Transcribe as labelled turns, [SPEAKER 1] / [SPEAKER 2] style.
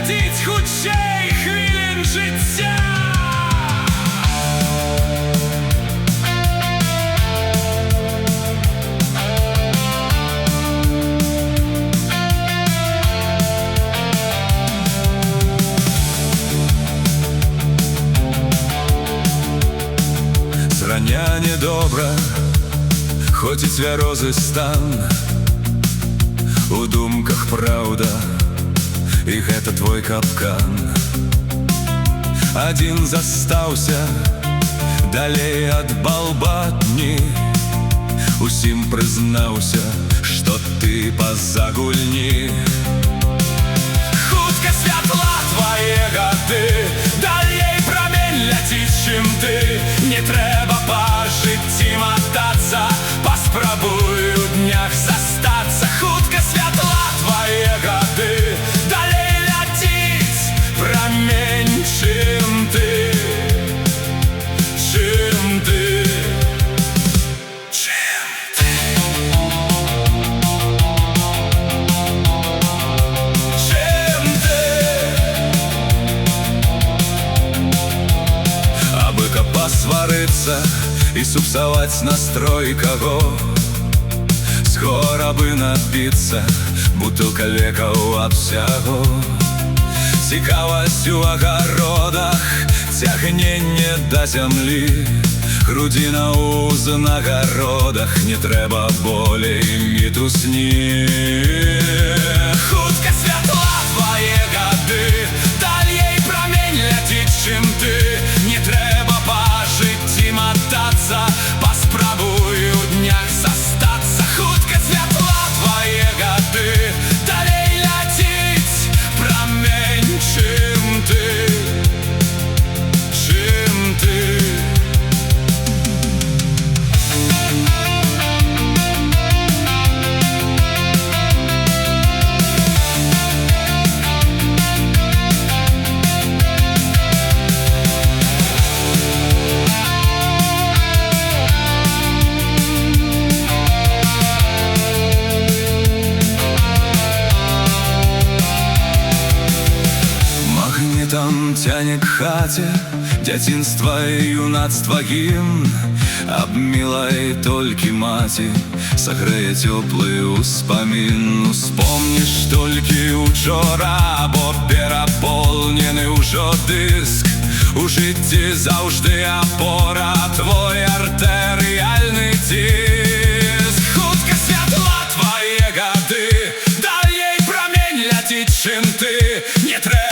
[SPEAKER 1] скоротить худшей хвилин життя. Зрання недобра, хоць і цвярозы стан, у думках праўда, і гэта твой капкан. Адзін застаўся далей ад балбатні, усім прызнаўся, што ты па-за гульні. Хутка святла твае гады, далей прамень ляціць, чым ты. Не трэба па жыцці матацца, паспрабуй у днях застацца. Хутка святла твае гады, далей ляціць прамень, чым ты. Чым ты. Чым ты. Чым ты. Абы каб пасварыцца і супсаваць настрой каго, скора бы напіцца бутылка лекаў абсяго. Цікавасць у агародах, цягненне да зямлі, грудзіна ў знагародах, не трэба болей мітусні. Хутка святла твае гады, далей прамень ляціць, чым ты. Не трэба па жыцці матацца, паспрабуй у днях застацца. Хутка святла твае гады, далей ляціць прамень, чым ты. Чым ты. Магнітам цяне к хаце дзяцінства і юнацтва гімн. Абмілай толькі маці, сагрэе цёплы ўспамін. Успомніш толькі учора, бо перапоўнены ўжо дыск. У жыцці заўжды апора, твой артэрыяльны ціск. Хутка святла твае гады, далей прамень ляціць, чым ты. Не трэба